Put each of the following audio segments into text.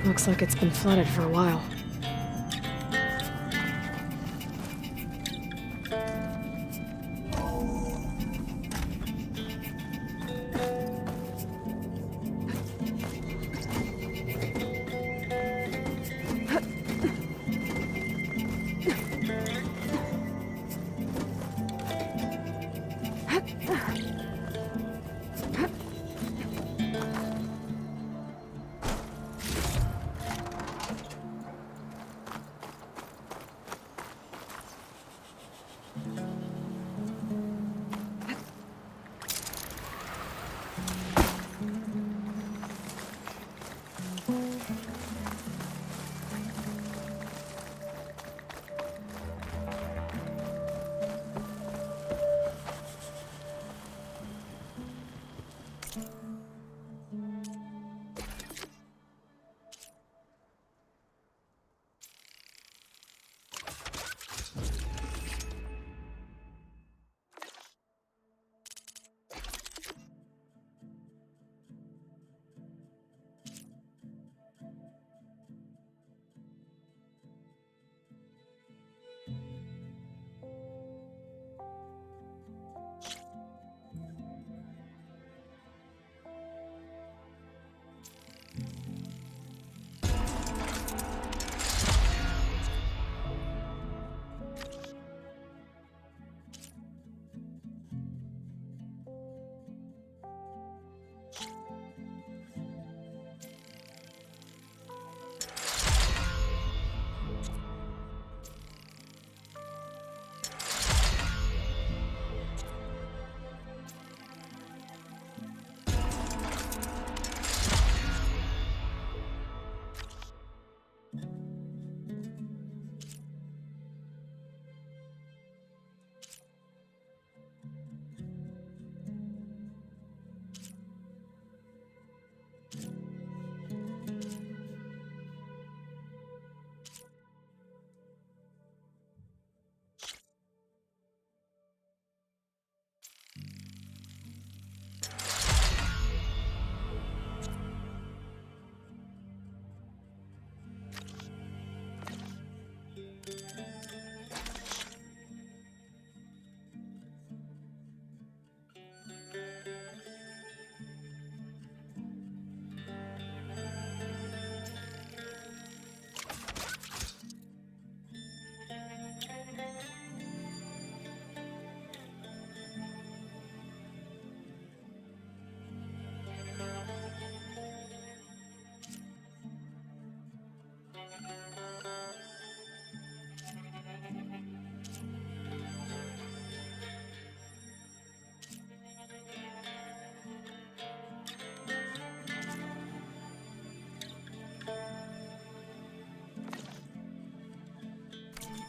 Looks like it's been flooded for a while.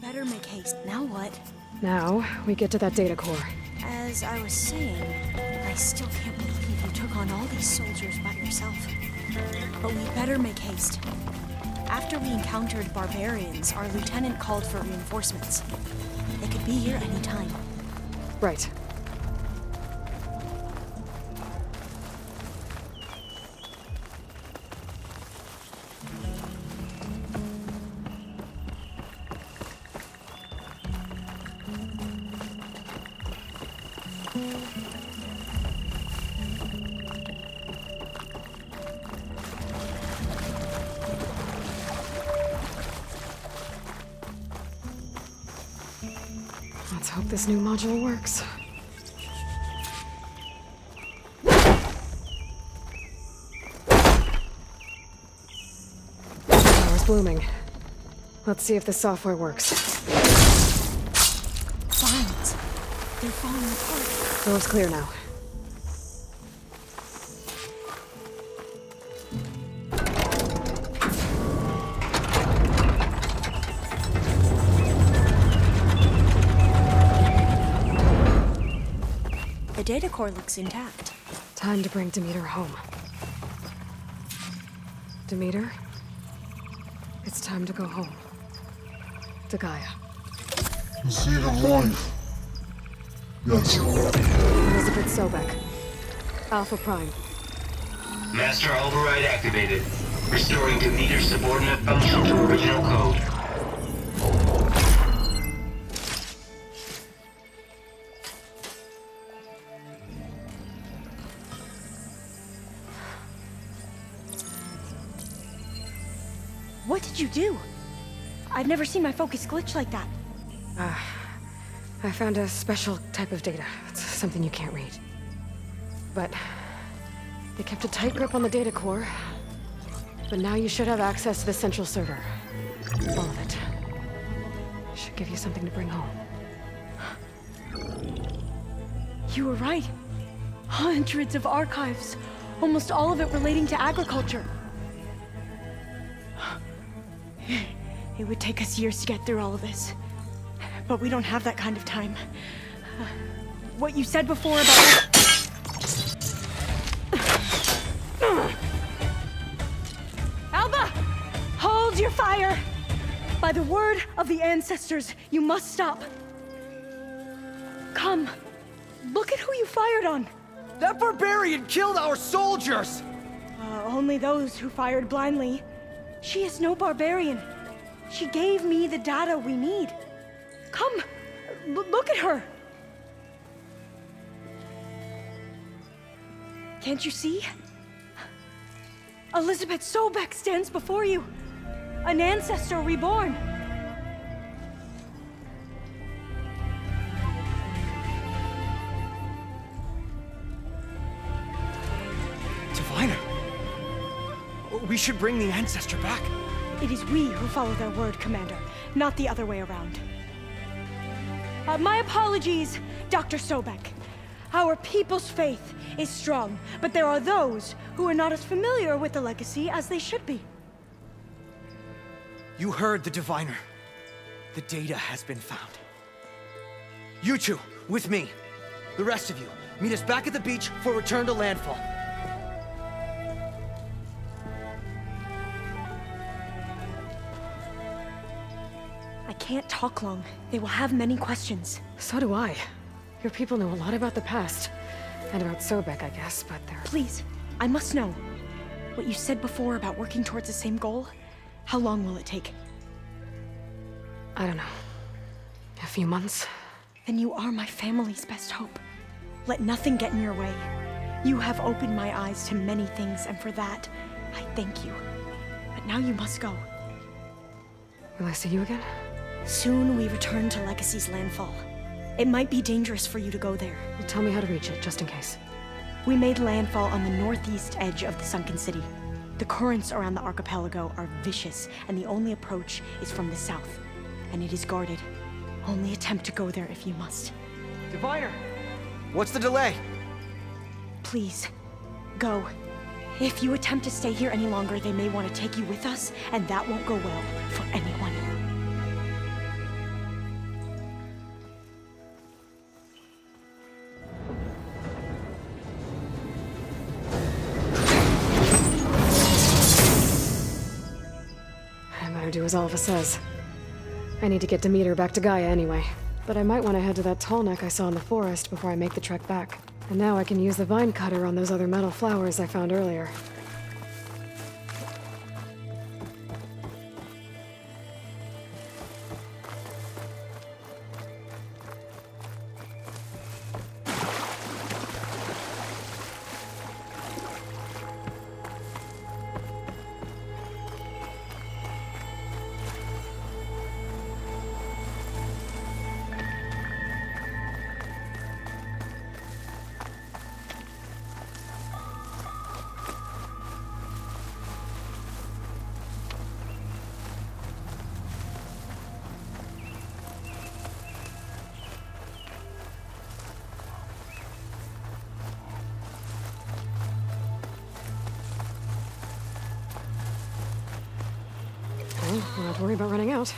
Better make haste. Now what? Now, we get to that data core. As I was saying, I still can't believe you took on all these soldiers by yourself. But we better make haste. After we encountered barbarians, our lieutenant called for reinforcements. They could be here any time. Right. Let's hope this new module works. Power's blooming. Let's see if the software works. Vines. They're falling apart. Door's clear now. The data core looks intact. Time to bring Demeter home. Demeter? It's time to go home. To Gaia. The seed of life. Yes. Elizabeth Sobek. Alpha Prime. Master override activated. Restoring Demeter subordinate function to original code. What did you do? I've never seen my focus glitch like that. I found a special type of data. It's something you can't read. But they kept a tight grip on the data core. But now you should have access to the central server. All of it. Should give you something to bring home. You were right. Hundreds of archives. Almost all of it relating to agriculture. It would take us years to get through all of this. But we don't have that kind of time. What you said before about... Alba! Hold your fire! By the word of the ancestors, you must stop. Come. Look at who you fired on. That barbarian killed our soldiers! Only those who fired blindly. She is no barbarian. She gave me the data we need. Come, look at her. Can't you see? Elizabeth Sobek stands before you. An ancestor reborn. Diviner! We should bring the ancestor back. It is we who follow their word, Commander, not the other way around. My apologies, Dr. Sobek. Our people's faith is strong, but there are those who are not as familiar with the legacy as they should be. You heard the diviner. The data has been found. You two, with me. The rest of you, meet us back at the beach for return to landfall. I can't talk long. They will have many questions. So do I. Your people know a lot about the past. And about Sobek, I guess, but they're... Please, I must know. What you said before about working towards the same goal, how long will it take? I don't know. A few months? Then you are my family's best hope. Let nothing get in your way. You have opened my eyes to many things, and for that, I thank you. But now you must go. Will I see you again? Soon we return to Legacy's landfall. It might be dangerous for you to go there. Well, tell me how to reach it, just in case. We made landfall on the northeast edge of the sunken city. The currents around the archipelago are vicious, and the only approach is from the south. And it is guarded. Only attempt to go there if you must. Diviner! What's the delay? Please, go. If you attempt to stay here any longer, they may want to take you with us, and that won't go well for anyone. I better do as Alpha says. I need to get Demeter back to Gaia anyway. But I might want to head to that tall neck I saw in the forest before I make the trek back. And now I can use the vine cutter on those other metal flowers I found earlier. Well, I don't have to worry about running out.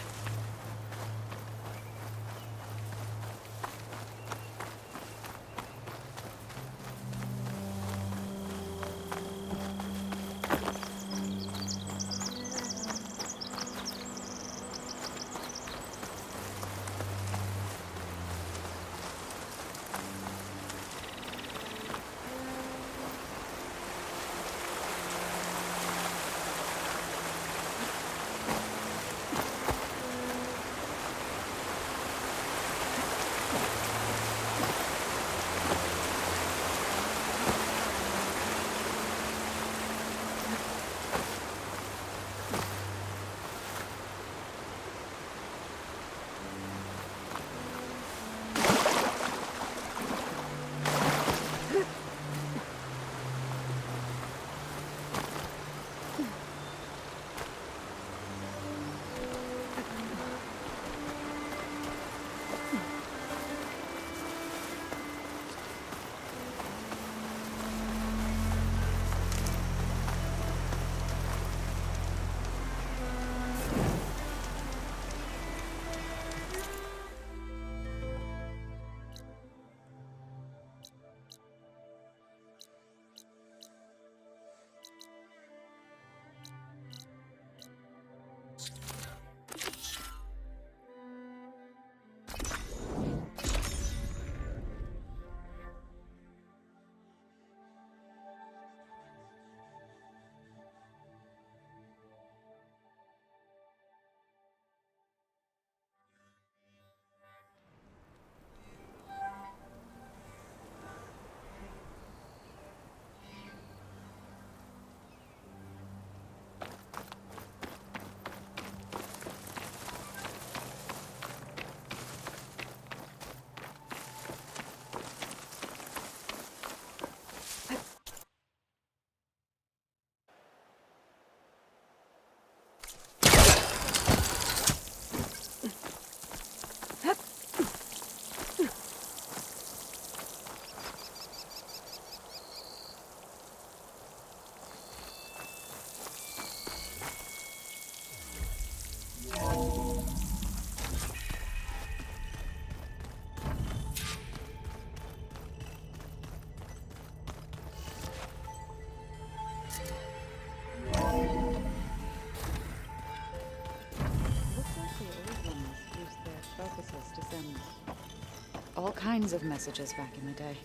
kinds of messages back in the day.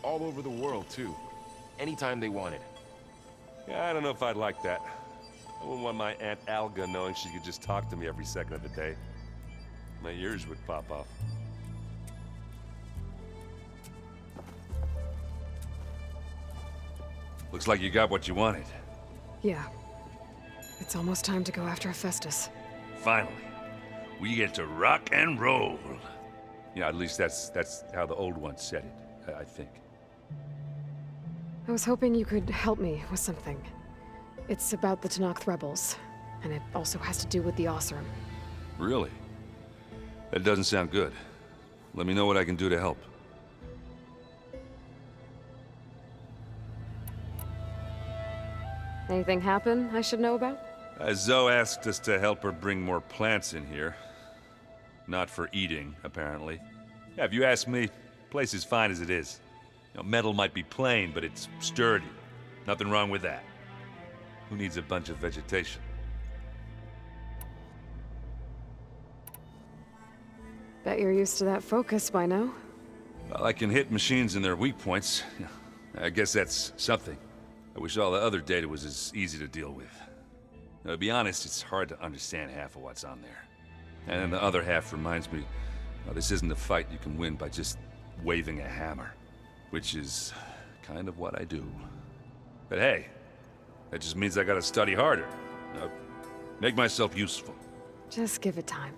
All over the world, too. Anytime they wanted. Yeah, I don't know if I'd like that. I wouldn't want my Aunt Alga knowing she could just talk to me every second of the day. My ears would pop off. Looks like you got what you wanted. Yeah. It's almost time to go after Hephaestus. Finally. We get to rock and roll. Yeah, at least that's how the old one said it, I think. I was hoping you could help me with something. It's about the Tenakth rebels, and it also has to do with the Oseram. Really? That doesn't sound good. Let me know what I can do to help. Anything happen I should know about? Zoe asked us to help her bring more plants in here. Not for eating, apparently. Yeah, if you ask me, the place is fine as it is. You know, metal might be plain, but it's sturdy. Nothing wrong with that. Who needs a bunch of vegetation? Bet you're used to that focus by now. Well, I can hit machines in their weak points. I guess that's something. I wish all the other data was as easy to deal with. Now, to be honest, it's hard to understand half of what's on there. And then the other half reminds me, this isn't a fight you can win by just waving a hammer. Which is kind of what I do. But hey, that just means I gotta study harder. Make myself useful. Just give it time.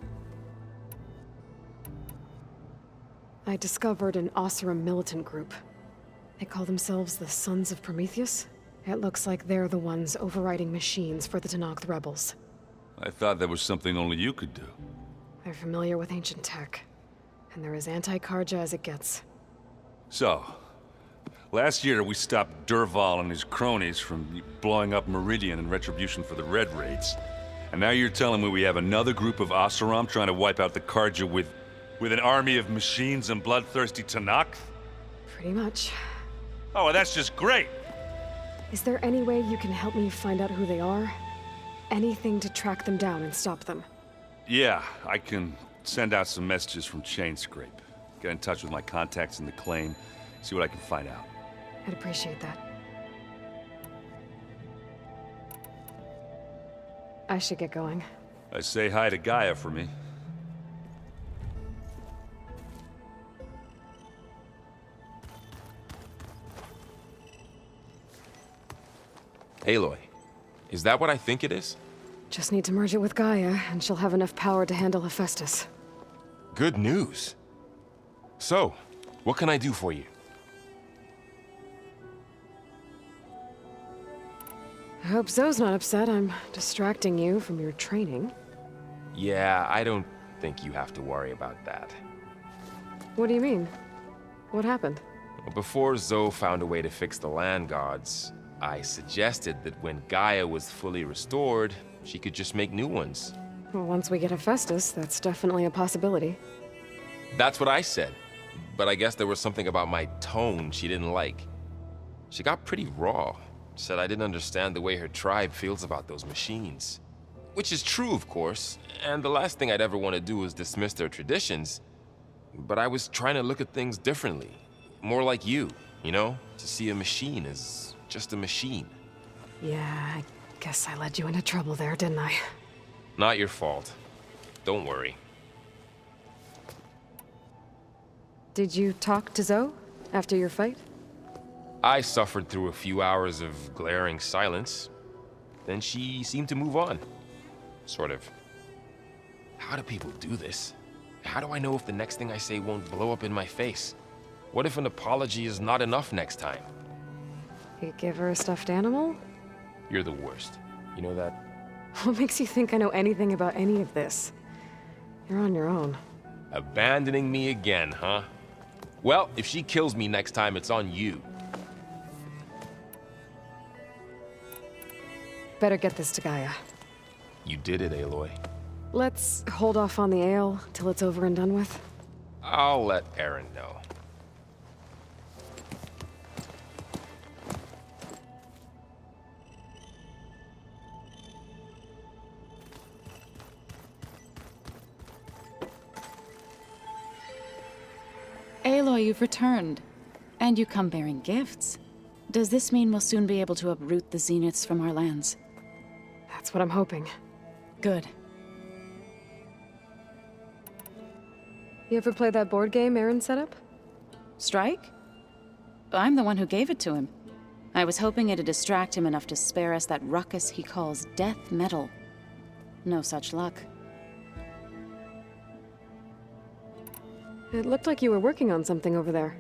I discovered an Oseram militant group. They call themselves the Sons of Prometheus. It looks like they're the ones overriding machines for the Tenakth rebels. I thought that was something only you could do. They're familiar with ancient tech, and they're as anti-Karja as it gets. So, last year we stopped Dervahl and his cronies from blowing up Meridian in retribution for the Red Raids. And now you're telling me we have another group of Oseram trying to wipe out the Karja with an army of machines and bloodthirsty Tenakth? Pretty much. Oh, well, that's just great! Is there any way you can help me find out who they are? Anything to track them down and stop them? Yeah, I can send out some messages from Chainscrape. Get in touch with my contacts in the claim, see what I can find out. I'd appreciate that. I should get going. Say hi to Gaia for me. Aloy, is that what I think it is? Just need to merge it with Gaia, and she'll have enough power to handle Hephaestus. Good news. So, what can I do for you? I hope Zoe's not upset I'm distracting you from your training. Yeah, I don't think you have to worry about that. What do you mean? What happened? Before Zoe found a way to fix the land gods, I suggested that when Gaia was fully restored, she could just make new ones. Well, once we get Hephaestus, that's definitely a possibility. That's what I said. But I guess there was something about my tone she didn't like. She got pretty raw. Said I didn't understand the way her tribe feels about those machines. Which is true, of course, and the last thing I'd ever want to do is dismiss their traditions. But I was trying to look at things differently. More like you know? To see a machine as just a machine. Yeah, I guess I led you into trouble there, didn't I? Not your fault. Don't worry. Did you talk to Zoe after your fight? I suffered through a few hours of glaring silence. Then she seemed to move on. Sort of. How do people do this? How do I know if the next thing I say won't blow up in my face? What if an apology is not enough next time? You give her a stuffed animal? You're the worst. You know that? What makes you think I know anything about any of this? You're on your own. Abandoning me again, huh? Well, if she kills me next time, it's on you. Better get this to Gaia. You did it, Aloy. Let's hold off on the ale till it's over and done with. I'll let Aaron know. you've returned. And you come bearing gifts. Does this mean we'll soon be able to uproot the Zeniths from our lands? That's what I'm hoping. Good. You ever play that board game Aaron set up? Strike? I'm the one who gave it to him. I was hoping it'd distract him enough to spare us that ruckus he calls death metal. No such luck. It looked like you were working on something over there.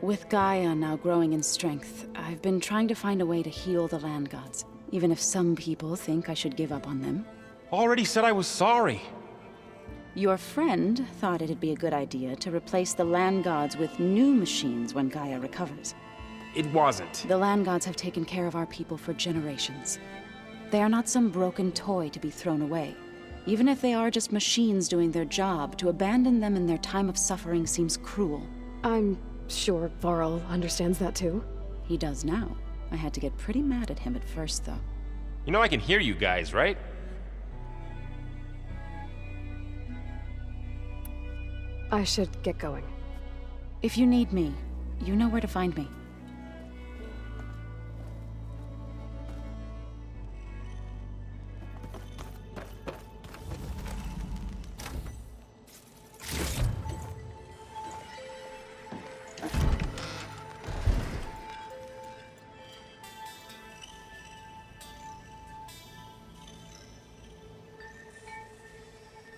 With Gaia now growing in strength, I've been trying to find a way to heal the land gods, even if some people think I should give up on them. Already said I was sorry. Your friend thought it'd be a good idea to replace the land gods with new machines when Gaia recovers. It wasn't. The land gods have taken care of our people for generations. They are not some broken toy to be thrown away. Even if they are just machines doing their job, to abandon them in their time of suffering seems cruel. I'm sure Varl understands that too. He does now. I had to get pretty mad at him at first, though. You know I can hear you guys, right? I should get going. If you need me, you know where to find me.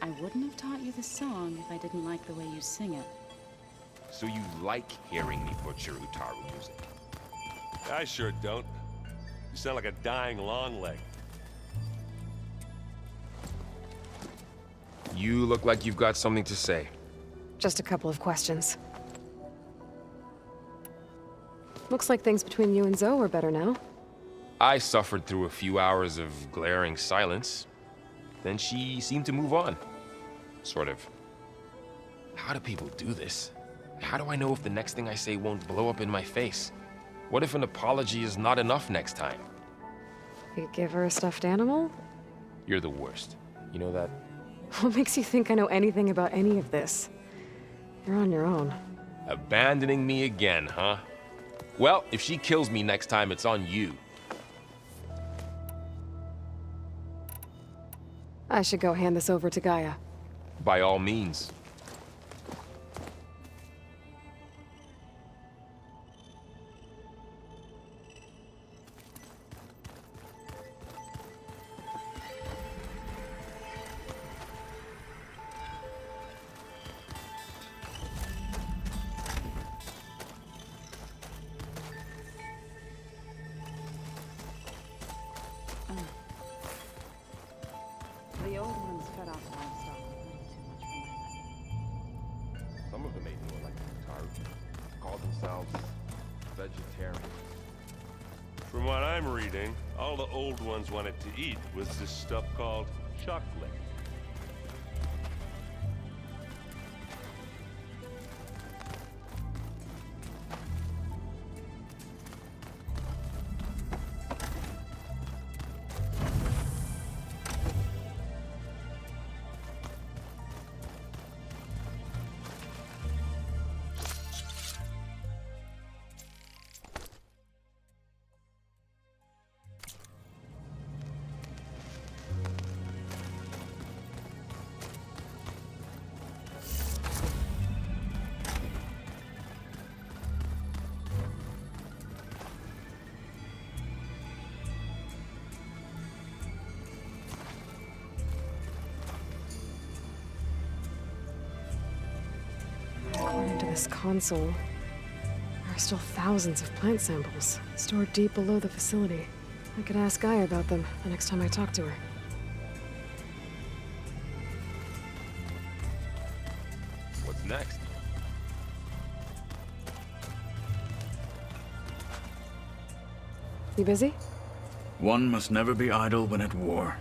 I wouldn't have taught you this song if I didn't like the way you sing it. So you like hearing me butcher Utaru music? I sure don't. You sound like a dying longleg. You look like you've got something to say. Just a couple of questions. Looks like things between you and Zoe are better now. I suffered through a few hours of glaring silence. Then she seemed to move on. Sort of. How do people do this? How do I know if the next thing I say won't blow up in my face? What if an apology is not enough next time? You give her a stuffed animal? You're the worst. You know that? What makes you think I know anything about any of this? You're on your own. Abandoning me again, huh? Well, if she kills me next time, it's on you. I should go hand this over to Gaia. By all means. The old ones fed off livestock a little too much for my liking. Some of them ate more like Utaru. Called themselves vegetarian. From what I'm reading, all the old ones wanted to eat was this stuff called chocolate. According to this console, there are still thousands of plant samples stored deep below the facility. I could ask Gaia about them the next time I talk to her. What's next? You busy? One must never be idle when at war.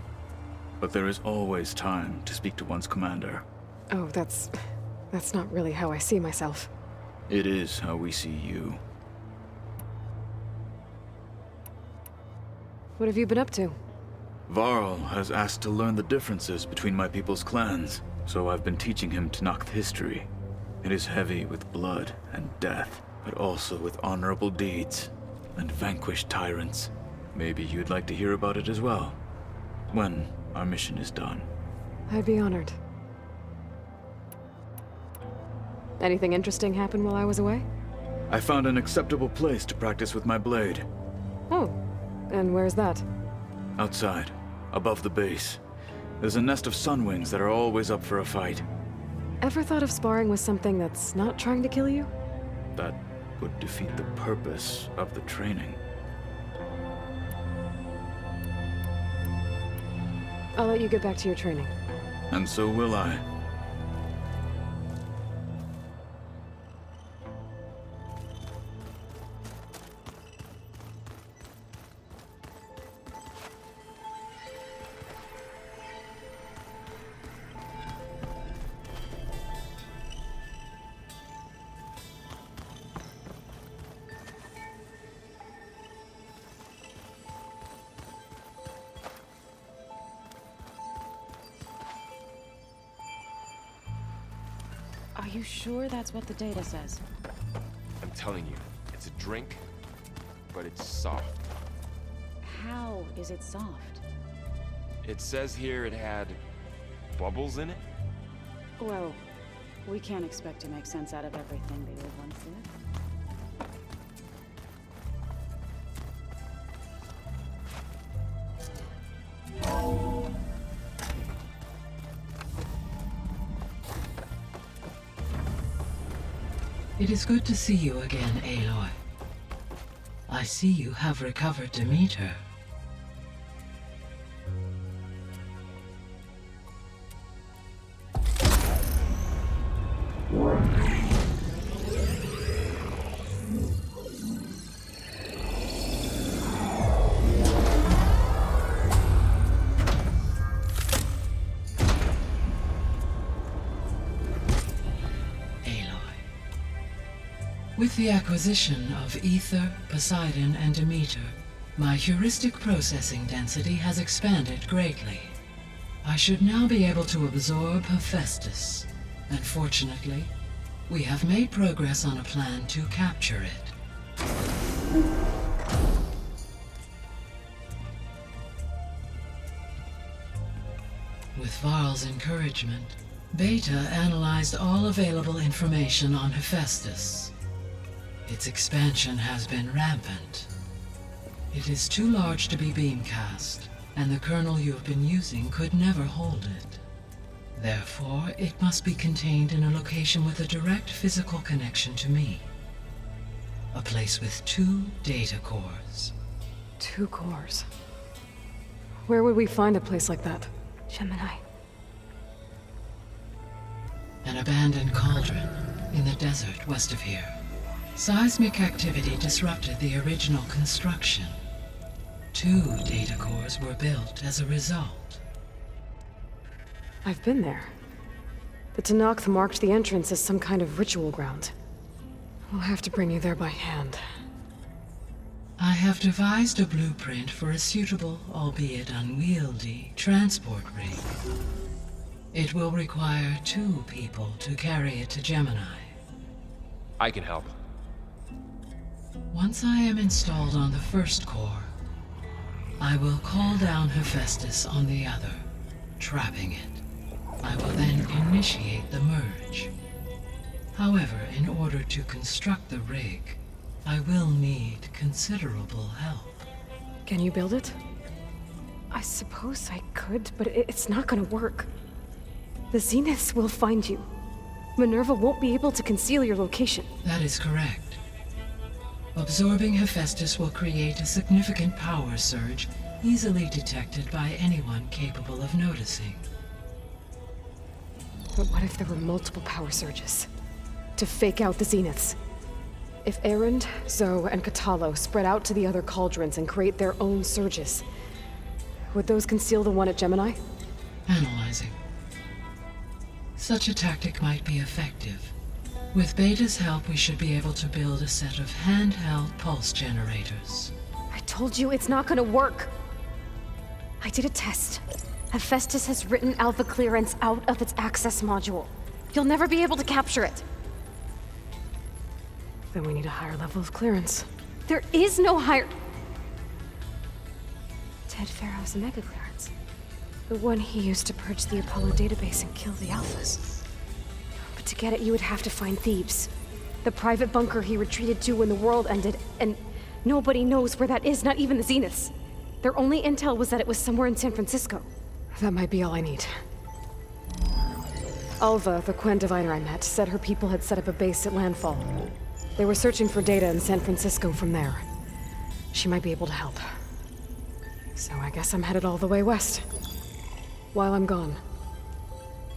But there is always time to speak to one's commander. Oh, that's not really how I see myself. It is how we see you. What have you been up to? Varl has asked to learn the differences between my people's clans, so I've been teaching him Tenakth history. It is heavy with blood and death, but also with honorable deeds and vanquished tyrants. Maybe you'd like to hear about it as well, when our mission is done. I'd be honored. Anything interesting happen while I was away? I found an acceptable place to practice with my blade. Oh, and where's that? Outside, above the base. There's a nest of sunwings that are always up for a fight. Ever thought of sparring with something that's not trying to kill you? That would defeat the purpose of the training. I'll let you get back to your training. And so will I. Are you sure that's what the data says? I'm telling you, it's a drink, but it's soft. How is it soft? It says here it had bubbles in it? Well, we can't expect to make sense out of everything they did once did. It is good to see you again, Aloy. I see you have recovered Demeter. With the acquisition of Ether, Poseidon, and Demeter, my heuristic processing density has expanded greatly. I should now be able to absorb Hephaestus, and fortunately, we have made progress on a plan to capture it. With Varl's encouragement, Beta analyzed all available information on Hephaestus. Its expansion has been rampant. It is too large to be beamcast, and the kernel you have been using could never hold it. Therefore, it must be contained in a location with a direct physical connection to me. A place with 2 data cores. 2 cores. Where would we find a place like that? Gemini. An abandoned cauldron in the desert west of here. Seismic activity disrupted the original construction. 2 data cores were built as a result. I've been there. The Tenakth marked the entrance as some kind of ritual ground. We'll have to bring you there by hand. I have devised a blueprint for a suitable, albeit unwieldy, transport rig. It will require 2 people to carry it to Gemini. I can help. Once I am installed on the first core, I will call down Hephaestus on the other, trapping it. I will then initiate the merge. However, in order to construct the rig, I will need considerable help. Can you build it? I suppose I could, but it's not gonna work. The Zeniths will find you. Minerva won't be able to conceal your location. That is correct. Absorbing Hephaestus will create a significant power surge, easily detected by anyone capable of noticing. But what if there were multiple power surges? To fake out the Zeniths? If Erend, Zoe, and Katalo spread out to the other cauldrons and create their own surges, would those conceal the one at Gemini? Analyzing. Such a tactic might be effective. With Beta's help, we should be able to build a set of handheld pulse generators. I told you it's not gonna work! I did a test. Hephaestus has written Alpha Clearance out of its access module. You'll never be able to capture it. Then we need a higher level of clearance. There is no higher... Ted Farrow's mega clearance. The one he used to purge the Apollo database and kill the Alphas. But to get it, you would have to find Thebes. The private bunker he retreated to when the world ended, and nobody knows where that is, not even the Zeniths. Their only intel was that it was somewhere in San Francisco. That might be all I need. Alva, the Quen diviner I met, said her people had set up a base at Landfall. They were searching for data in San Francisco from there. She might be able to help. So I guess I'm headed all the way west. While I'm gone,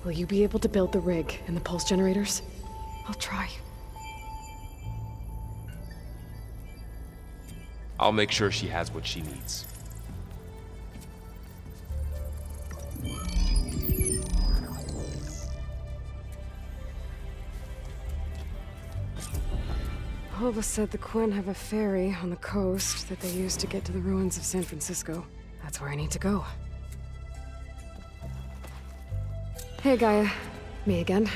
will you be able to build the rig and the pulse generators? I'll try. I'll make sure she has what she needs. Alva said the Quen have a ferry on the coast that they use to get to the ruins of San Francisco. That's where I need to go. Hey, Gaia. Me again.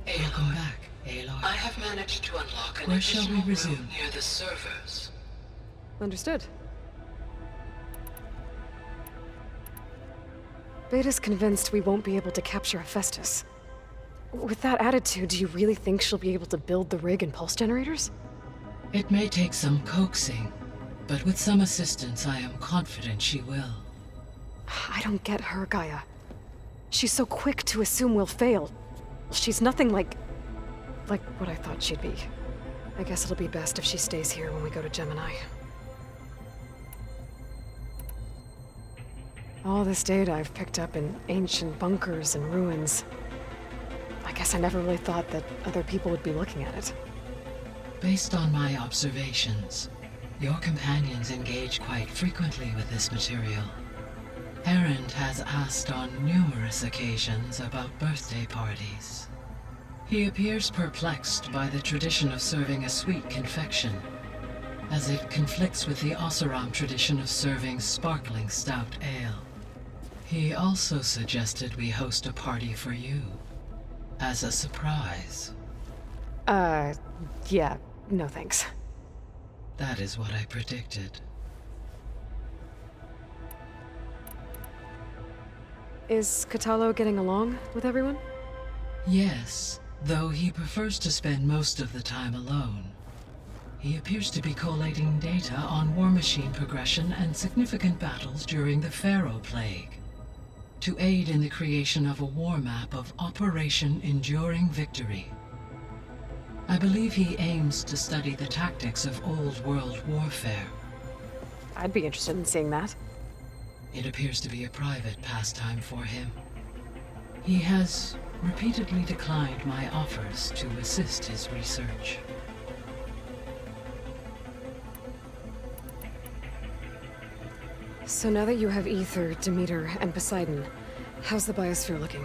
Welcome back, Aloy. I have managed to unlock an additional room near the servers. Understood. Beta's convinced we won't be able to capture Hephaestus. With that attitude, do you really think she'll be able to build the rig and pulse generators? It may take some coaxing, but with some assistance, I am confident she will. I don't get her, Gaia. She's so quick to assume we'll fail. She's nothing like what I thought she'd be. I guess it'll be best if she stays here when we go to Gemini. All this data I've picked up in ancient bunkers and ruins. I guess I never really thought that other people would be looking at it. Based on my observations, your companions engage quite frequently with this material. Erend has asked on numerous occasions about birthday parties. He appears perplexed by the tradition of serving a sweet confection, as it conflicts with the Oseram tradition of serving sparkling stout ale. He also suggested we host a party for you, as a surprise. Yeah, no thanks. That is what I predicted. Is Kotallo getting along with everyone? Yes, though he prefers to spend most of the time alone. He appears to be collating data on war machine progression and significant battles during the Pharaoh Plague, to aid in the creation of a war map of Operation Enduring Victory. I believe he aims to study the tactics of old world warfare. I'd be interested in seeing that. It appears to be a private pastime for him. He has repeatedly declined my offers to assist his research. So now that you have Ether, Demeter, and Poseidon, how's the biosphere looking?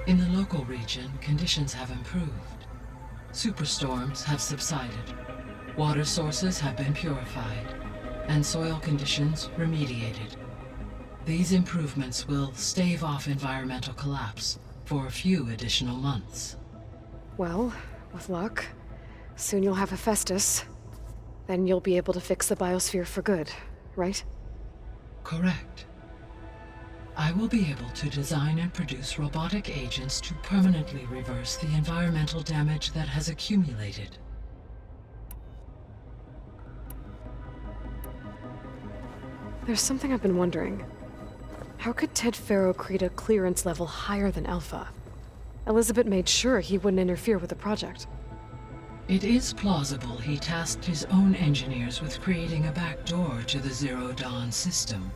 In the local region, conditions have improved. Superstorms have subsided, water sources have been purified, and soil conditions remediated. These improvements will stave off environmental collapse for a few additional months. Well, with luck, soon you'll have Hephaestus. Then you'll be able to fix the biosphere for good, right? Correct. I will be able to design and produce robotic agents to permanently reverse the environmental damage that has accumulated. There's something I've been wondering. How could Ted Farrow create a clearance level higher than Alpha? Elizabeth made sure he wouldn't interfere with the project. It is plausible he tasked his own engineers with creating a backdoor to the Zero Dawn system,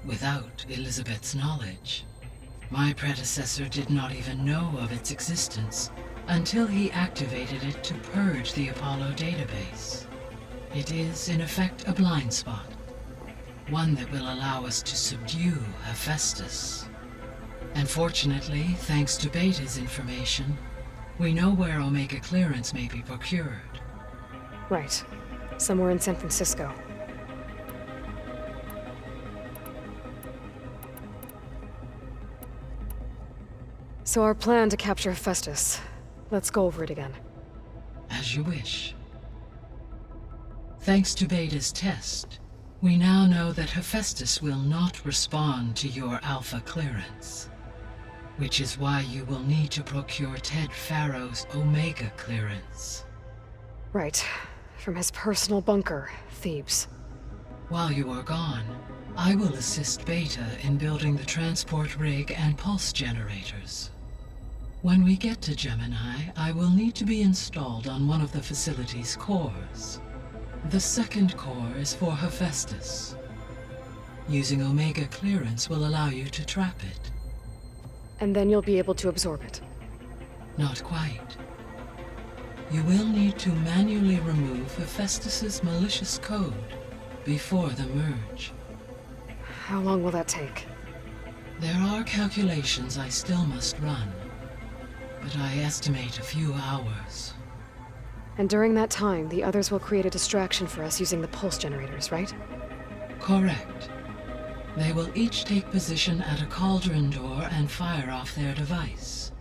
without Elizabeth's knowledge. My predecessor did not even know of its existence until he activated it to purge the Apollo database. It is, in effect, a blind spot, one that will allow us to subdue Hephaestus. And fortunately, thanks to Beta's information, we know where Omega clearance may be procured. Right. Somewhere in San Francisco. So our plan to capture Hephaestus. Let's go over it again. As you wish. Thanks to Beta's test, we now know that Hephaestus will not respond to your Alpha clearance. Which is why you will need to procure Ted Farrow's Omega clearance. Right. From his personal bunker, Thebes. While you are gone, I will assist Beta in building the transport rig and pulse generators. When we get to Gemini, I will need to be installed on one of the facility's cores. The second core is for Hephaestus. Using Omega clearance will allow you to trap it. And then you'll be able to absorb it. Not quite. You will need to manually remove Hephaestus's malicious code before the merge. How long will that take? There are calculations I still must run, but I estimate a few hours. And during that time, the others will create a distraction for us using the pulse generators, right? Correct. They will each take position at a cauldron door and fire off their device.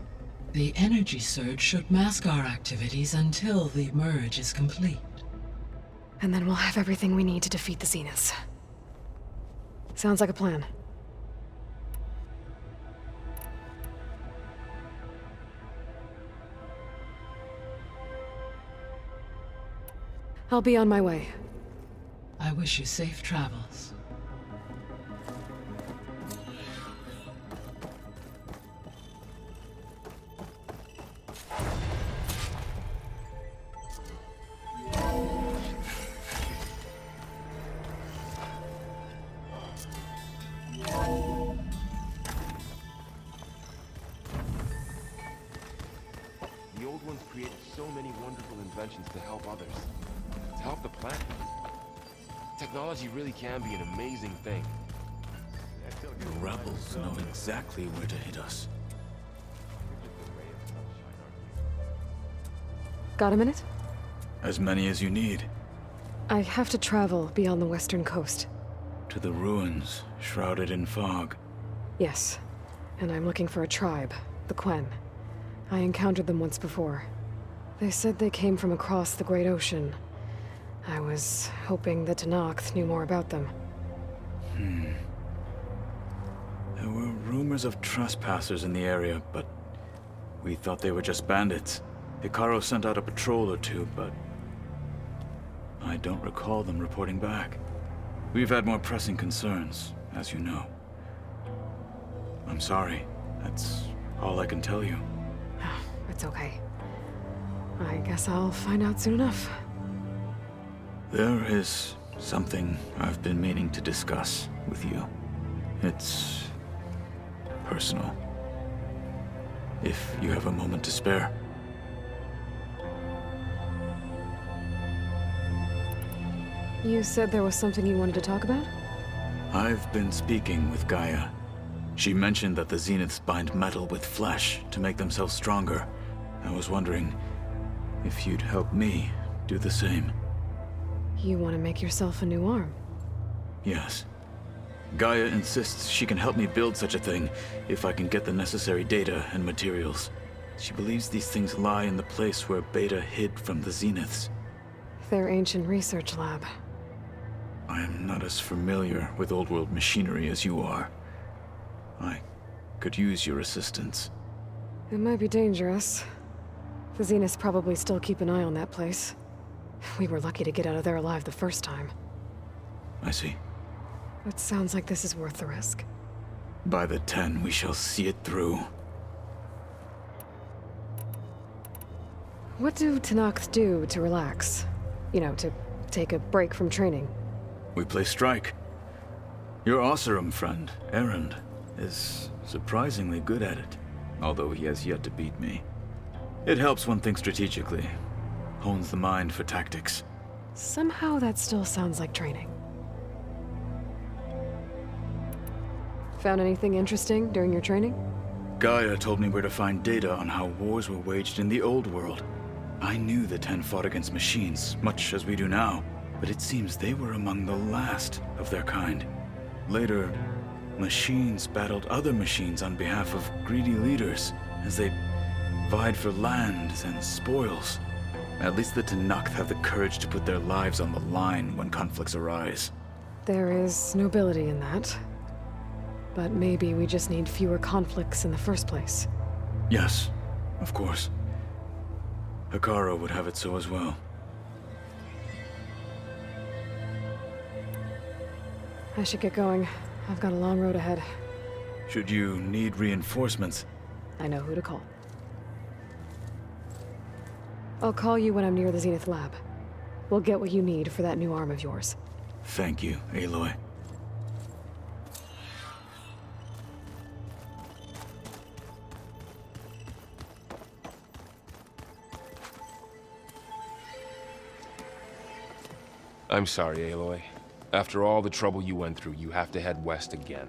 The energy surge should mask our activities until the merge is complete. And then we'll have everything we need to defeat the Zeniths. Sounds like a plan. I'll be on my way. I wish you safe travels. The old ones created so many wonderful inventions to help others. To help the planet. Technology really can be an amazing thing. The rebels know exactly where to hit us. Got a minute? As many as you need. I have to travel beyond the western coast. To the ruins, shrouded in fog. Yes. And I'm looking for a tribe, the Quen. I encountered them once before. They said they came from across the Great Ocean. I was hoping that Tenakth knew more about them. There were rumors of trespassers in the area, but we thought they were just bandits. Hikaru sent out a patrol or two, but I don't recall them reporting back. We've had more pressing concerns, as you know. I'm sorry. That's all I can tell you. It's okay. I guess I'll find out soon enough. There is something I've been meaning to discuss with you. It's personal. If you have a moment to spare. You said there was something you wanted to talk about? I've been speaking with Gaia. She mentioned that the Zeniths bind metal with flesh to make themselves stronger. I was wondering if you'd help me do the same. You want to make yourself a new arm? Yes. Gaia insists she can help me build such a thing if I can get the necessary data and materials. She believes these things lie in the place where Beta hid from the Zeniths. Their ancient research lab. I am not as familiar with old world machinery as you are. I could use your assistance. It might be dangerous. The Zeniths probably still keep an eye on that place. We were lucky to get out of there alive the first time. I see. It sounds like this is worth the risk. By the 10, we shall see it through. What do Tenakth do to relax? You know, to take a break from training? We play strike. Your Oseram friend, Erend, is surprisingly good at it, although he has yet to beat me. It helps one think strategically, hones the mind for tactics. Somehow that still sounds like training. Found anything interesting during your training? Gaia told me where to find data on how wars were waged in the old world. I knew the 10 fought against machines, much as we do now, but it seems they were among the last of their kind. Later, machines battled other machines on behalf of greedy leaders as they vied for lands and spoils. At least the Tenakth have the courage to put their lives on the line when conflicts arise. There is nobility in that. But maybe we just need fewer conflicts in the first place. Yes, of course. Hekarro would have it so as well. I should get going. I've got a long road ahead. Should you need reinforcements, I know who to call. I'll call you when I'm near the Zenith lab. We'll get what you need for that new arm of yours. thank you, Aloy. I'm sorry, Aloy. After all the trouble you went through, you have to head west again.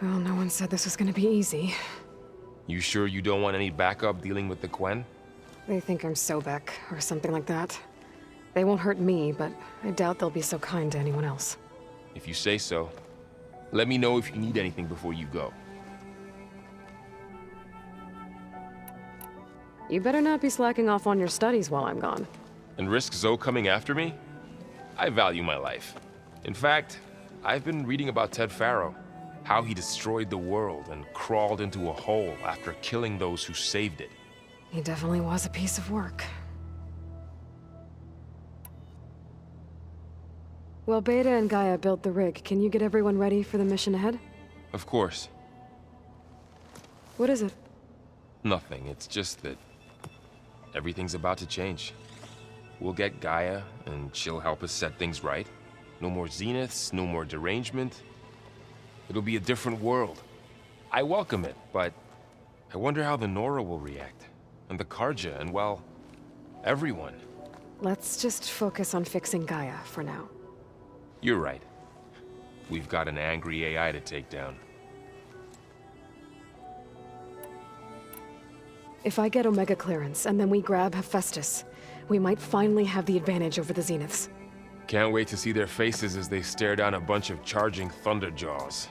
Well, no one said this was gonna be easy. You sure you don't want any backup dealing with the Quen? They think I'm Sobek, or something like that. They won't hurt me, but I doubt they'll be so kind to anyone else. If you say so. Let me know if you need anything before you go. You better not be slacking off on your studies while I'm gone. And risk Zoe coming after me? I value my life. In fact, I've been reading about Ted Faro. How he destroyed the world and crawled into a hole after killing those who saved it. He definitely was a piece of work. Well, Beta and Gaia built the rig. Can you get everyone ready for the mission ahead? Of course. What is it? Nothing. It's just that everything's about to change. We'll get Gaia, and she'll help us set things right. No more Zeniths, no more derangement. It'll be a different world. I welcome it, but I wonder how the Nora will react. And the Karja, and well, everyone. Let's just focus on fixing Gaia for now. You're right. We've got an angry AI to take down. If I get Omega clearance, and then we grab Hephaestus, we might finally have the advantage over the Zeniths. Can't wait to see their faces as they stare down a bunch of charging Thunderjaws.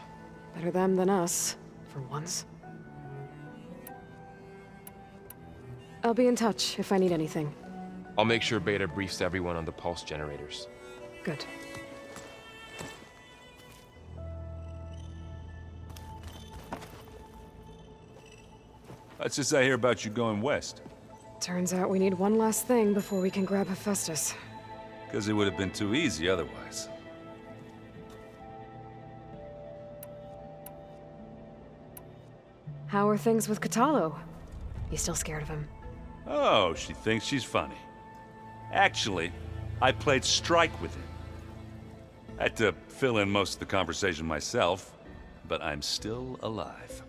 Better them than us, for once. I'll be in touch if I need anything. I'll make sure Beta briefs everyone on the pulse generators. Good. What's this I hear about you going west? Turns out we need one last thing before we can grab Hephaestus. Because it would have been too easy otherwise. How are things with Kotallo? You still scared of him? Oh, she thinks she's funny. Actually, I played strike with him. I had to fill in most of the conversation myself, but I'm still alive.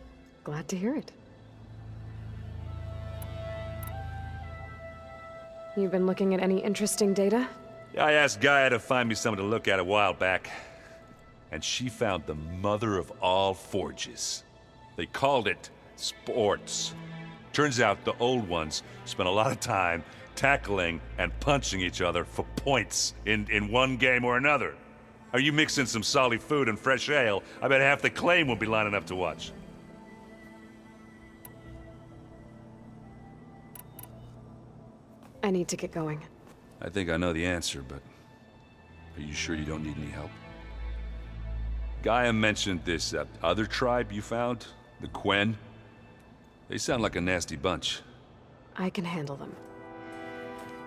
Glad to hear it. You've been looking at any interesting data? I asked Gaia to find me something to look at a while back, and she found the mother of all forges. They called it sports. Turns out the old ones spent a lot of time tackling and punching each other for points in one game or another. Are you mixing some solid food and fresh ale? I bet half the claim will be lining up to watch. I need to get going. I think I know the answer, but are you sure you don't need any help? Gaia mentioned this other tribe you found, the Quen. They sound like a nasty bunch. I can handle them.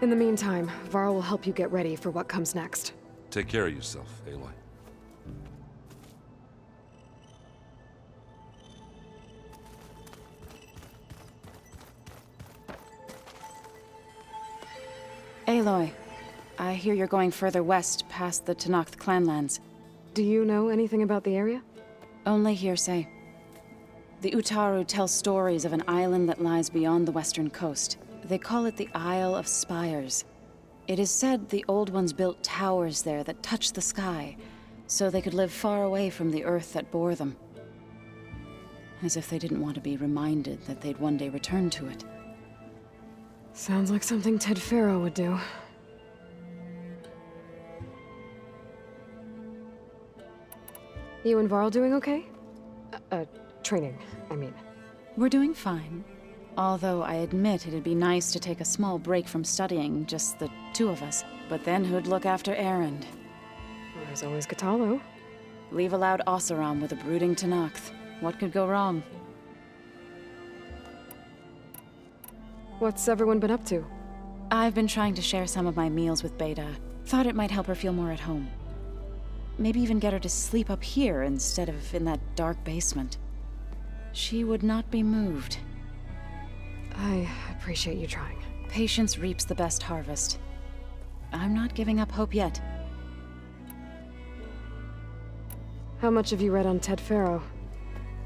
In the meantime, Varl will help you get ready for what comes next. Take care of yourself, Aloy. Aloy, I hear you're going further west past the Tenakth clanlands. Do you know anything about the area? Only hearsay. The Utaru tell stories of an island that lies beyond the western coast. They call it the Isle of Spires. It is said the Old Ones built towers there that touch the sky, so they could live far away from the earth that bore them. As if they didn't want to be reminded that they'd one day return to it. Sounds like something Ted Faro would do. You and Varl doing okay? Training, I mean. We're doing fine. Although I admit it'd be nice to take a small break from studying, just the two of us. But then who'd look after Erend? There's always Katalo. Leave allowed Oseram with a brooding Tenakth. What could go wrong? What's everyone been up to? I've been trying to share some of my meals with Beta. Thought it might help her feel more at home. Maybe even get her to sleep up here instead of in that dark basement. She would not be moved. I appreciate you trying. Patience reaps the best harvest. I'm not giving up hope yet. How much have you read on Ted Faro?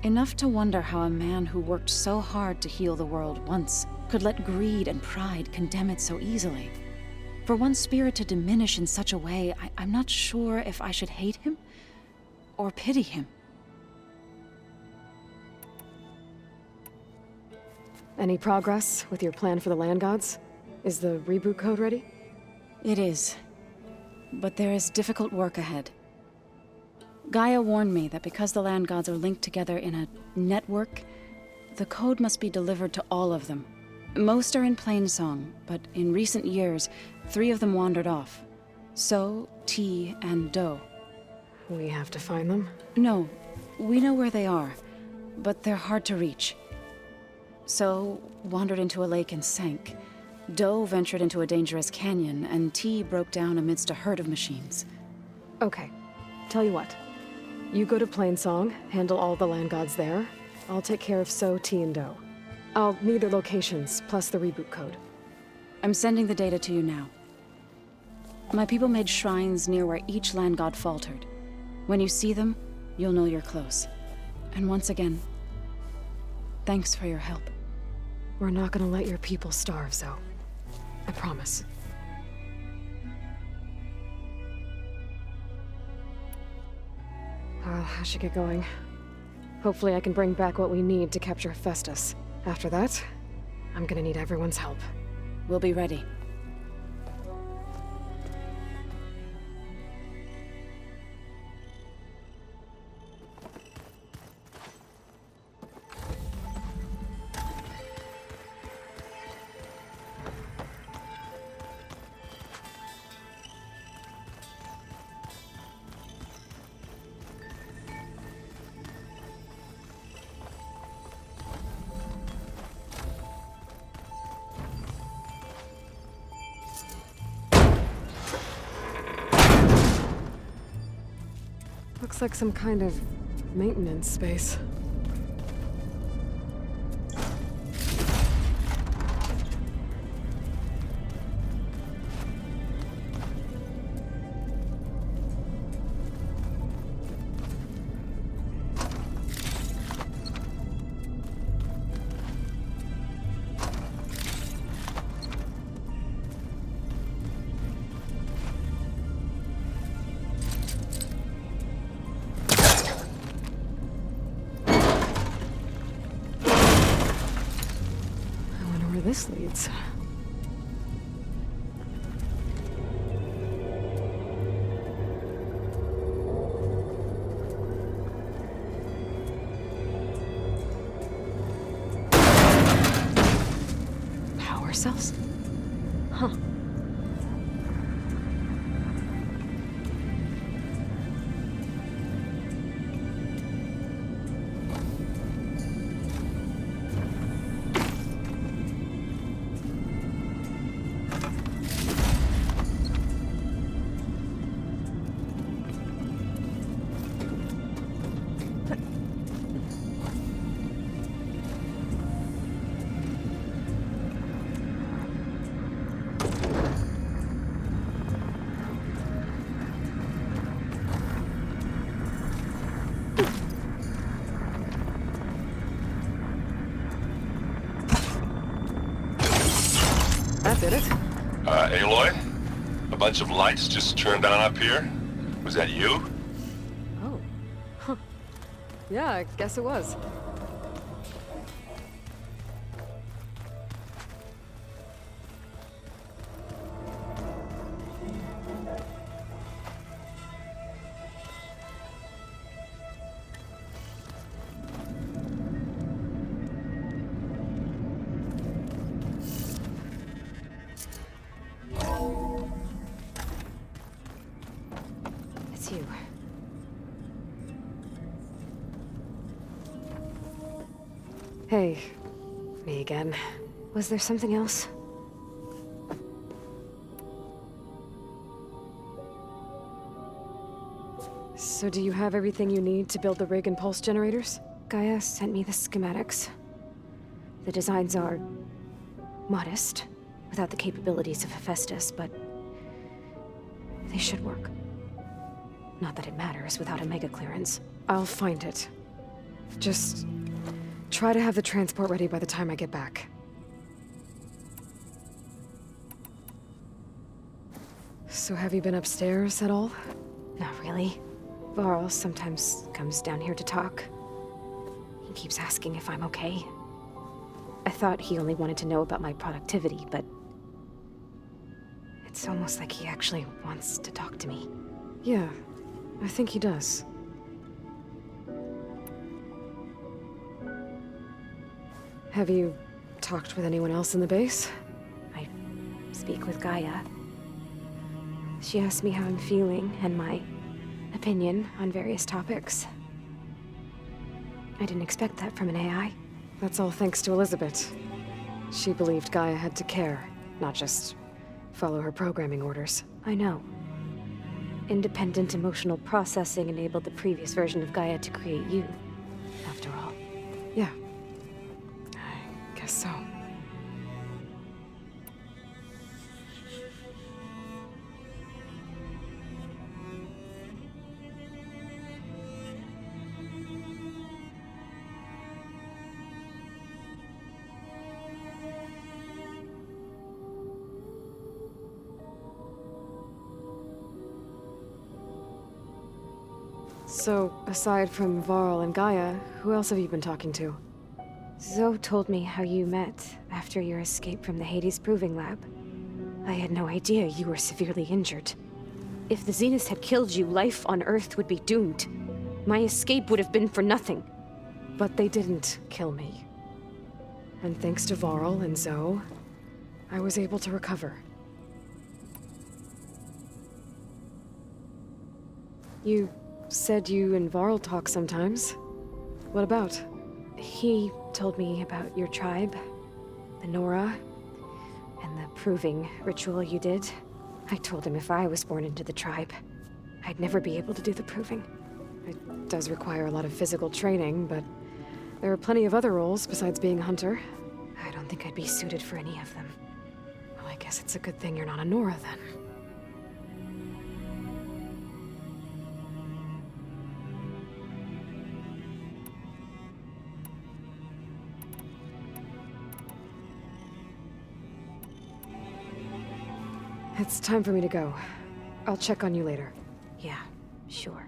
Enough to wonder how a man who worked so hard to heal the world once could let greed and pride condemn it so easily. For one spirit to diminish in such a way, I'm not sure if I should hate him or pity him. Any progress with your plan for the Land Gods? Is the reboot code ready? It is. But there is difficult work ahead. Gaia warned me that because the Land Gods are linked together in a network, the code must be delivered to all of them. Most are in Plainsong, but in recent years, 3 of them wandered off. So, T, and Do. We have to find them? No, we know where they are, but they're hard to reach. So, wandered into a lake and sank. Do ventured into a dangerous canyon, and T broke down amidst a herd of machines. Okay. Tell you what. You go to Plainsong, handle all the Land Gods there. I'll take care of So, T, and Do. I'll need their locations, plus the reboot code. I'm sending the data to you now. My people made shrines near where each Land God faltered. When you see them, you'll know you're close. And once again, thanks for your help. We're not gonna let your people starve, Zo. I promise. I should get going. Hopefully I can bring back what we need to capture Hephaestus. After that, I'm gonna need everyone's help. We'll be ready. Looks like some kind of maintenance space. This leads. Power cells? Huh. That did it. Aloy? A bunch of lights just turned on up here? Was that you? Oh. Huh. Yeah, I guess it was. Hey, me again. Was there something else? So do you have everything you need to build the rig and pulse generators? Gaia sent me the schematics. The designs are modest, without the capabilities of Hephaestus, but they should work. Not that it matters without a mega clearance. I'll find it. Just try to have the transport ready by the time I get back. So have you been upstairs at all? Not really. Varl sometimes comes down here to talk. He keeps asking if I'm okay. I thought he only wanted to know about my productivity, but it's almost like he actually wants to talk to me. Yeah, I think he does. Have you talked with anyone else in the base? I speak with Gaia. She asked me how I'm feeling and my opinion on various topics. I didn't expect that from an AI. That's all thanks to Elizabeth. She believed Gaia had to care, not just follow her programming orders. I know. Independent emotional processing enabled the previous version of Gaia to create you, after all. Yeah. I guess so. So, aside from Varl and Gaia, who else have you been talking to? Zoe told me how you met after your escape from the Hades Proving Lab. I had no idea you were severely injured. If the Zeniths had killed you, life on Earth would be doomed. My escape would have been for nothing. But they didn't kill me. And thanks to Varl and Zoe, I was able to recover. You said you and Varl talk sometimes. What about? He told me about your tribe, the Nora, and the proving ritual you did. I told him if I was born into the tribe, I'd never be able to do the proving. It does require a lot of physical training, but there are plenty of other roles besides being a hunter. I don't think I'd be suited for any of them. Well, I guess it's a good thing you're not a Nora, then. It's time for me to go. I'll check on you later. Yeah, sure.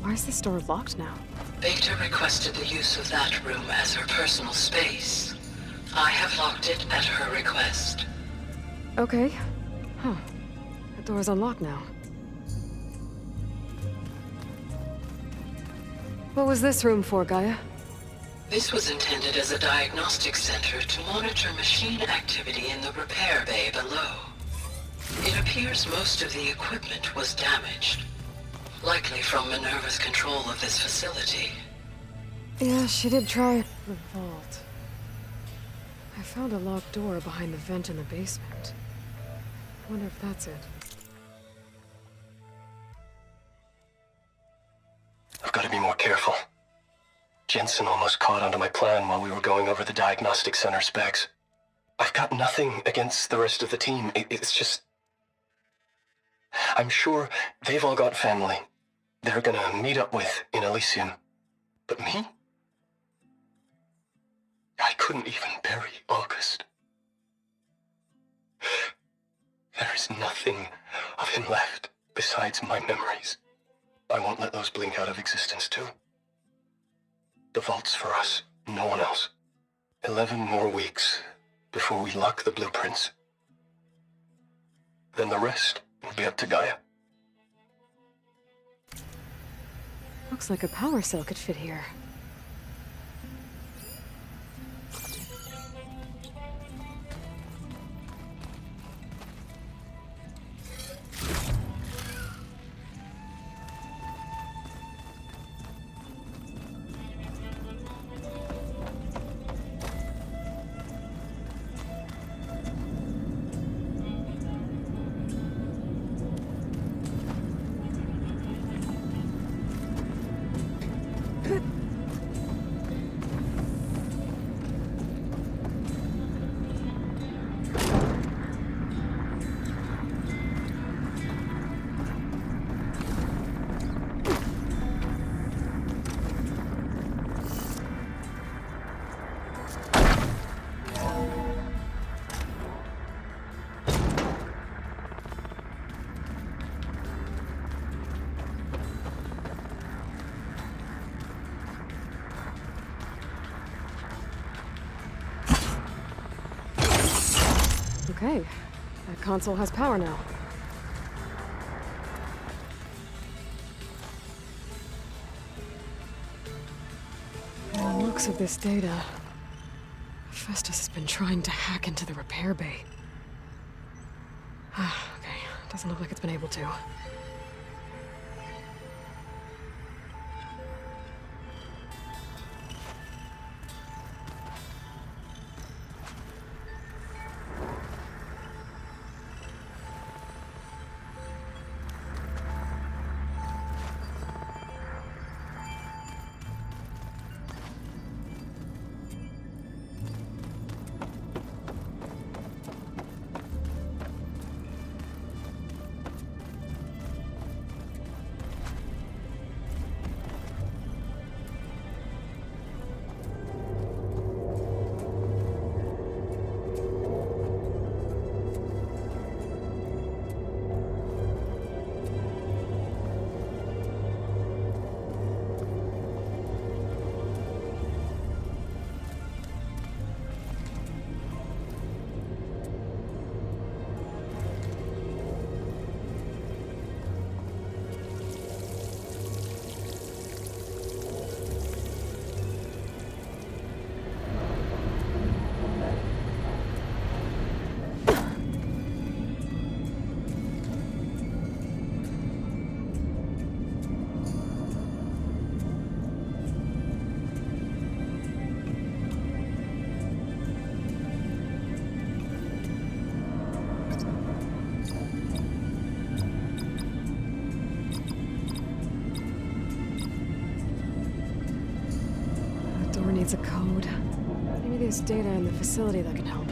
Why is this door locked now? Beta requested the use of that room as her personal space. I have locked it at her request. Okay. Huh. The door's unlocked now. What was this room for, Gaia? This was intended as a diagnostic center to monitor machine activity in the repair bay below. It appears most of the equipment was damaged, likely from Minerva's control of this facility. Yeah, she did try the vault. I found a locked door behind the vent in the basement. I wonder if that's it. I've got to be more careful. Jensen almost caught onto my plan while we were going over the diagnostic center specs. I've got nothing against the rest of the team. It's just... I'm sure they've all got family they're gonna meet up with in Elysium. But me? I couldn't even bury August. There is nothing of him left besides my memories. I won't let those blink out of existence too. The vault's for us, no one else. 11 more weeks before we lock the blueprints. Then the rest will be up to Gaia. Looks like a power cell could fit here. Okay, that console has power now. From the looks of this data, Festus has been trying to hack into the repair bay. Okay, doesn't look like it's been able to. Needs a code. Maybe there's data in the facility that can help.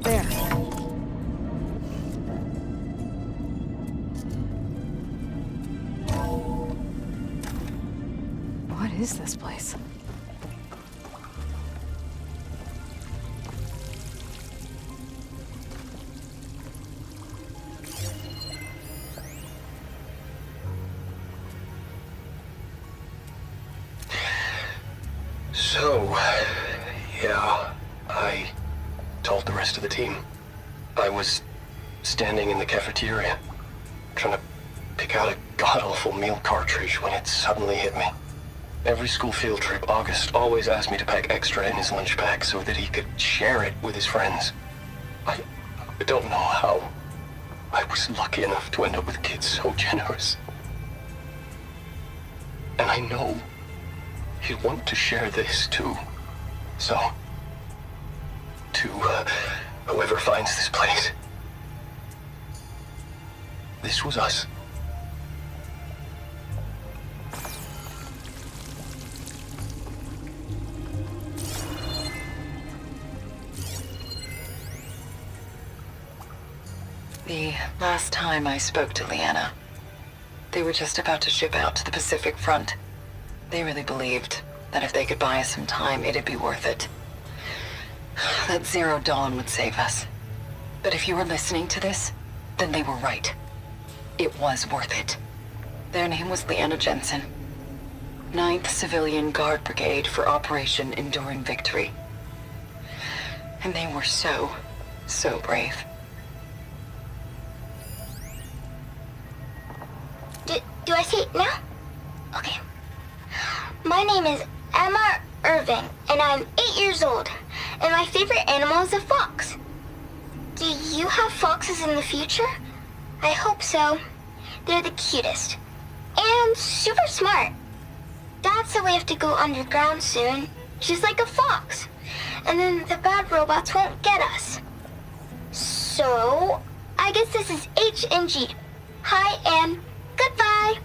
There. What is this place? So, yeah, I told the rest of the team. I was standing in the cafeteria, trying to pick out a god-awful meal cartridge when it suddenly hit me. Every school field trip, August always asked me to pack extra in his lunch pack so that he could share it with his friends. I don't know how I was lucky enough to end up with kids so generous. And I know he'd want to share this too. So, to whoever finds this place, this was us. The last time I spoke to Leanna, they were just about to ship out to the Pacific Front. They really believed that if they could buy us some time, it'd be worth it. That Zero Dawn would save us. But if you were listening to this, then they were right. It was worth it. Their name was Leanna Jensen. 9th Civilian Guard Brigade for Operation Enduring Victory. And they were so brave. Do I say it now? Okay. My name is Emma Irving, and I'm 8 years old, and my favorite animal is a fox. Do you have foxes in the future? I hope so. They're the cutest. And super smart. Dad said we have to go underground soon, just like a fox. And then the bad robots won't get us. So, I guess this is H and G. Hi and goodbye.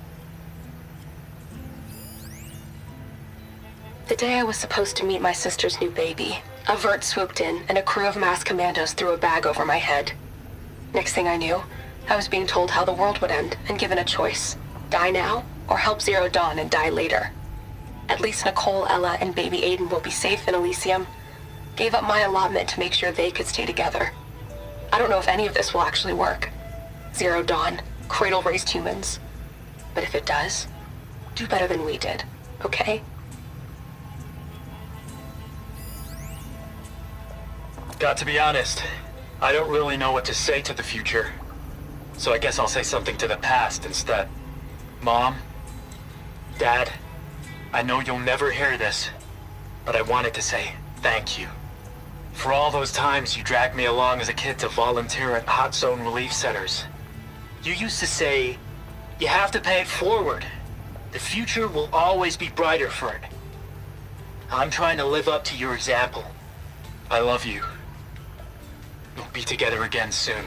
The day I was supposed to meet my sister's new baby, a vert swooped in and a crew of masked commandos threw a bag over my head. Next thing I knew, I was being told how the world would end and given a choice. Die now, or help Zero Dawn and die later. At least Nicole, Ella, and baby Aiden will be safe in Elysium. Gave up my allotment to make sure they could stay together. I don't know if any of this will actually work. Zero Dawn, cradle-raised humans. But if it does, do better than we did, okay? Got to be honest, I don't really know what to say to the future. So I guess I'll say something to the past instead. Mom, Dad, I know you'll never hear this, but I wanted to say thank you. For all those times you dragged me along as a kid to volunteer at hot zone relief centers. You used to say, you have to pay it forward. The future will always be brighter for it. I'm trying to live up to your example. I love you. We'll be together again soon.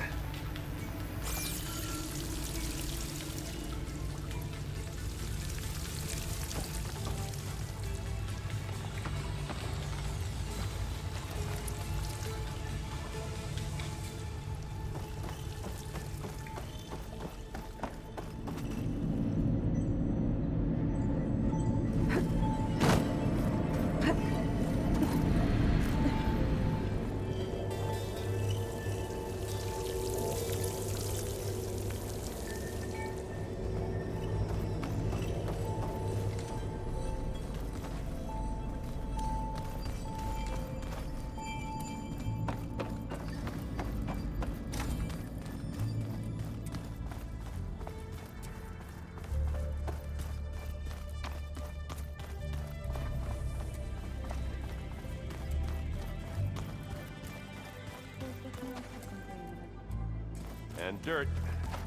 And dirt.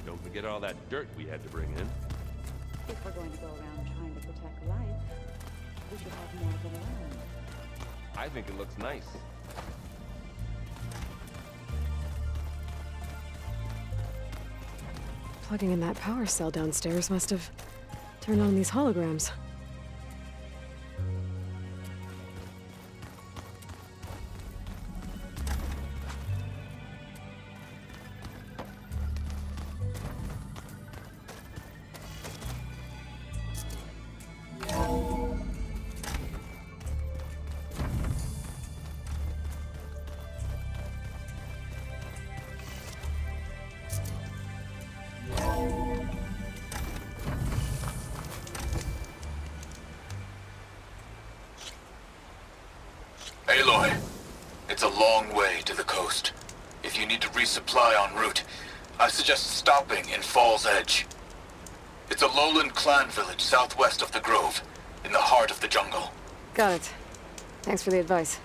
Don't forget all that dirt we had to bring in. If we're going to go around trying to protect life, we should have more of it around. I think it looks nice. Plugging in that power cell downstairs must have turned on these holograms. It's a long way to the coast. If you need to resupply en route, I suggest stopping in Fall's Edge. It's a lowland clan village southwest of the Grove, in the heart of the jungle. Got it. Thanks for the advice.